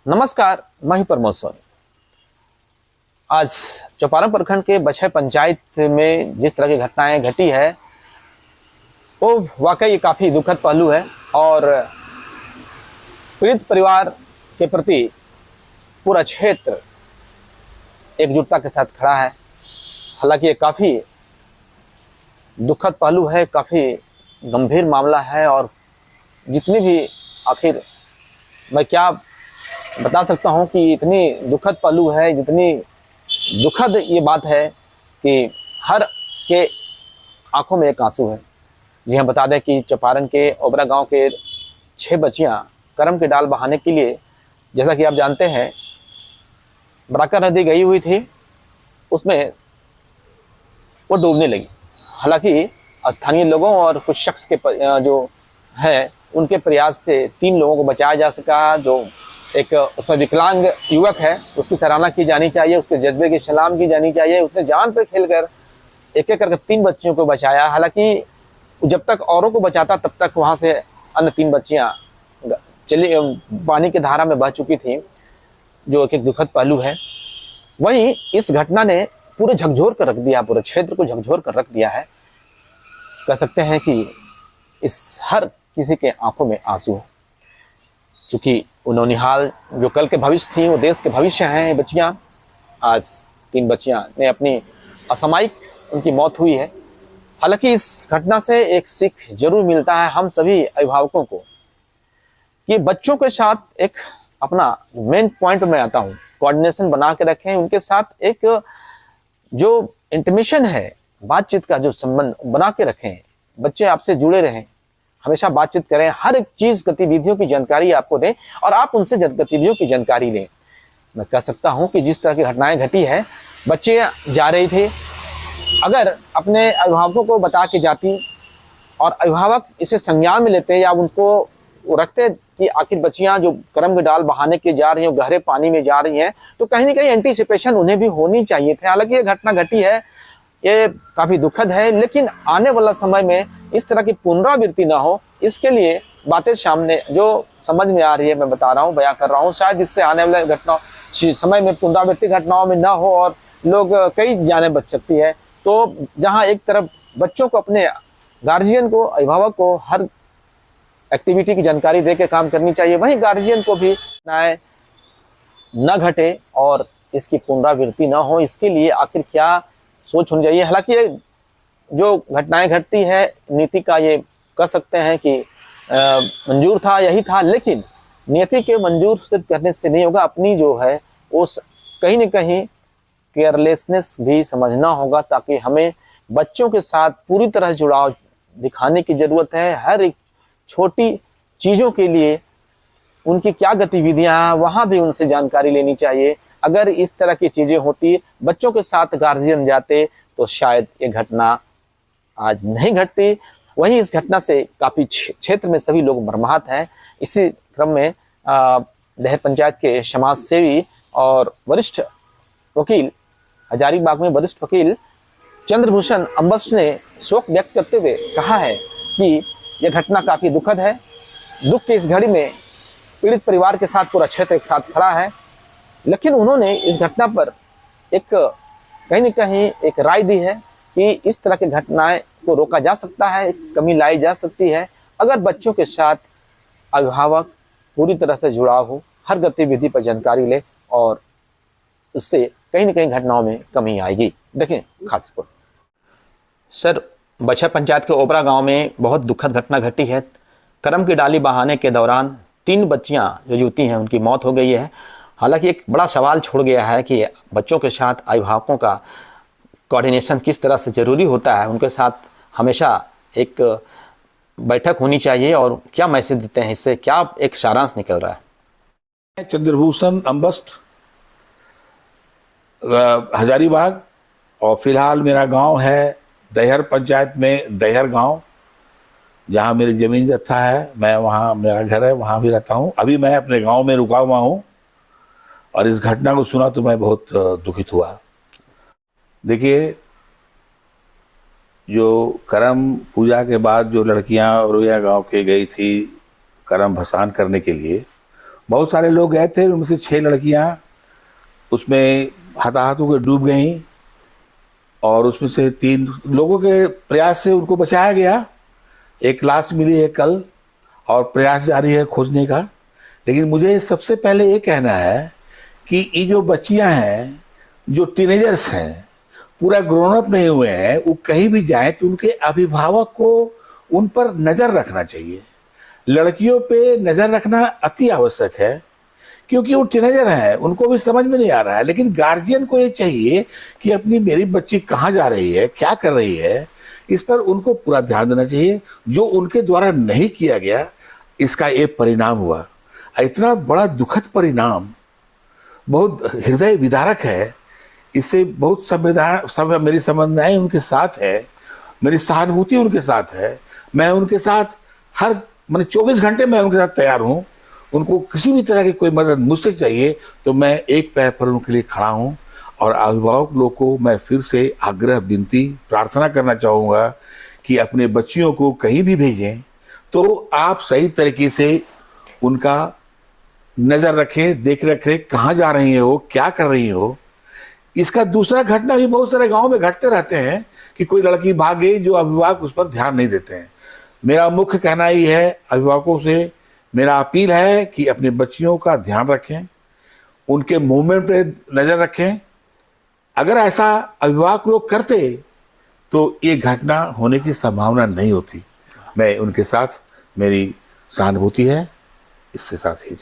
नमस्कार, मैं प्रमोद सोनी। आज चौपारण प्रखंड के बछई पंचायत में जिस तरह की घटनाएं घटी है वो वाकई काफ़ी दुखद पहलू है और पीड़ित परिवार के प्रति पूरा क्षेत्र एकजुटता के साथ खड़ा है। हालांकि ये काफ़ी दुखद पहलू है, काफ़ी गंभीर मामला है और जितनी भी आखिर मैं क्या बता सकता हूं कि इतनी दुखद पहलू है, जितनी दुखद ये बात है कि हर के आंखों में एक आंसू है। जी हाँ, बता दें कि चौपारण के ओबरा गांव के 6 बच्चियां करम की डाल बहाने के लिए, जैसा कि आप जानते हैं, बराकर नदी गई हुई थी, उसमें वो डूबने लगी। हालांकि स्थानीय लोगों और कुछ शख्स के जो है उनके प्रयास से 3 लोगों को बचाया जा सका। जो एक उसमें विकलांग युवक है, उसकी सराहना की जानी चाहिए, उसके जज्बे की सलाम की जानी चाहिए। उसने जान पर खेलकर एक एक करके 3 बच्चियों को बचाया। हालांकि जब तक औरों को बचाता तब तक वहां से अन्य 3 बच्चियां चली पानी की धारा में बह चुकी थी, जो एक दुखद पहलू है। वहीं इस घटना ने पूरे झकझोर कर रख दिया, पूरे क्षेत्र को झकझोर कर रख दिया है। कह सकते हैं कि इस हर किसी के आंखों में आंसू है, चूंकि नौनिहाल जो कल के भविष्य थी, वो देश के भविष्य हैं। बच्चियां, आज 3 बच्चियां ने अपनी असामयिक उनकी मौत हुई है। हालांकि इस घटना से एक सीख जरूर मिलता है हम सभी अभिभावकों को कि बच्चों के साथ एक अपना मेन पॉइंट में आता हूं, कोऑर्डिनेशन बना के रखें। उनके साथ एक जो इंटीमेशन है, बातचीत का जो संबंध बना के रखें। बच्चे आपसे जुड़े रहें, हमेशा बातचीत करें, हर एक चीज गतिविधियों की जानकारी आपको दें और आप उनसे गतिविधियों की जानकारी लें। मैं कह सकता हूं कि जिस तरह की घटनाएं घटी है, बच्चे जा रही थे, अगर अपने अभिभावकों को बता के जाती और अभिभावक इसे संज्ञान में लेते या उनको रखते कि आखिर बच्चियां जो करम की डाल बहाने के जा रही हैं, गहरे पानी में जा रही हैं, तो कहीं ना कहीं एंटीसिपेशन उन्हें भी होनी चाहिए थे। हालांकि ये घटना घटी है, ये काफी दुखद है, लेकिन आने वाला समय में इस तरह की पुनरावृत्ति ना हो, इसके लिए बातें सामने जो समझ में आ रही है मैं बता रहा हूँ, बयां कर रहा हूँ। शायद इससे आने वाले घटना समय में पुनरावृत्ति घटनाओं में ना हो और लोग कई जाने बच सकती है। तो जहाँ एक तरफ बच्चों को, अपने गार्जियन को, अभिभावक को हर एक्टिविटी की जानकारी दे के काम करनी चाहिए, वहीं गार्जियन को भी न घटे और इसकी पुनरावृत्ति ना हो, इसके लिए आखिर क्या सोच होनी चाहिए। हालांकि जो घटनाएं घटती है, नीति का ये कह सकते हैं कि मंजूर था, यही था, लेकिन नीति के मंजूर सिर्फ करने से नहीं होगा। अपनी जो है वो कहीं न कहीं केयरलेसनेस भी समझना होगा, ताकि हमें बच्चों के साथ पूरी तरह जुड़ाव दिखाने की जरूरत है। हर एक छोटी चीजों के लिए उनकी क्या गतिविधियां, वहां भी उनसे जानकारी लेनी चाहिए। अगर इस तरह की चीजें होती, बच्चों के साथ गार्जियन जाते, तो शायद ये घटना आज नहीं घटती। वहीं इस घटना से काफी क्षेत्र में सभी लोग मर्माहत हैं। इसी क्रम में देहर पंचायत के समाज सेवी और वरिष्ठ वकील, हजारीबाग में वरिष्ठ वकील चंद्रभूषण अम्बस्ट ने शोक व्यक्त करते हुए कहा है कि यह घटना काफी दुखद है। दुख की इस घड़ी में पीड़ित परिवार के साथ पूरा क्षेत्र एक साथ खड़ा है, लेकिन उन्होंने इस घटना पर एक कहीं न कहीं एक राय दी है कि इस तरह की घटनाएं को रोका जा सकता है, कमी लाई जा सकती है, अगर बच्चों के साथ अभिभावक पूरी तरह से जुड़ाव हो, हर गतिविधि पर जानकारी ले, और उससे कहीं न कहीं घटनाओं में कमी आएगी। देखें खास रिपोर्ट। सर, बछई पंचायत के ओबरा गांव में बहुत दुखद घटना घटी है। करम की डाली बहाने के दौरान 3 बच्चियां जो युवती हैं, उनकी मौत हो गई है। हालांकि एक बड़ा सवाल छोड़ गया है कि बच्चों के साथ अभिभावकों का कोऑर्डिनेशन किस तरह से ज़रूरी होता है। उनके साथ हमेशा एक बैठक होनी चाहिए, और क्या मैसेज देते हैं, इससे क्या एक सारांश निकल रहा है। चंद्रभूषण अम्बस्ट, हजारीबाग, और फिलहाल मेरा गांव है देहर पंचायत में देहर गांव, जहां मेरी जमीन जत्था है। मैं वहां, मेरा घर है, वहां भी रहता हूं। अभी मैं अपने गांव में रुका हुआ हूं और इस घटना को सुना तो मैं बहुत दुखित हुआ। देखिए, जो करम पूजा के बाद जो लड़कियां औरैया गांव के गई थी करम भसान करने के लिए, बहुत सारे लोग गए थे, उनमें से 6 लड़कियां उसमें हताहत होकर डूब गईं और उसमें से 3 लोगों के प्रयास से उनको बचाया गया। एक लाश मिली है कल और प्रयास जारी है खोजने का। लेकिन मुझे सबसे पहले ये कहना है कि ये जो बच्चियां हैं, जो टीनेजर्स हैं, पूरा ग्रोन अप नहीं हुए हैं, वो कहीं भी जाएं तो उनके अभिभावक को उन पर नज़र रखना चाहिए। लड़कियों पे नज़र रखना अति आवश्यक है क्योंकि वो टीनेजर हैं, उनको भी समझ में नहीं आ रहा है। लेकिन गार्जियन को ये चाहिए कि अपनी मेरी बच्ची कहाँ जा रही है, क्या कर रही है, इस पर उनको पूरा ध्यान देना चाहिए। जो उनके द्वारा नहीं किया गया, इसका ये परिणाम हुआ। इतना बड़ा दुखद परिणाम बहुत हृदय विदारक है। इससे बहुत मेरी संवेदनाएं उनके साथ है, मेरी सहानुभूति उनके साथ है। मैं उनके साथ मैंने 24 घंटे मैं उनके साथ तैयार हूँ। उनको किसी भी तरह की कोई मदद मुझसे चाहिए तो मैं एक पैर पर उनके लिए खड़ा हूँ। और अभिभावक लोग को मैं फिर से आग्रह, विनती, प्रार्थना करना चाहूँगा कि अपने बच्चियों को कहीं भी भेजें तो आप सही तरीके से उनका नज़र रखें, देख रखें कहाँ जा रही हो, क्या कर रही हो। इसका दूसरा घटना भी बहुत सारे गाँव में घटते रहते हैं कि कोई लड़की भाग गई, जो अभिभावक उस पर ध्यान नहीं देते हैं। मेरा मुख्य कहना ही है, अभिभावकों से मेरा अपील है कि अपनी बच्चियों का ध्यान रखें, उनके मूवमेंट पे नज़र रखें। अगर ऐसा अभिभावक लोग करते तो ये घटना होने की संभावना नहीं होती। मैं उनके साथ, मेरी सहानुभूति है, इसके साथ ही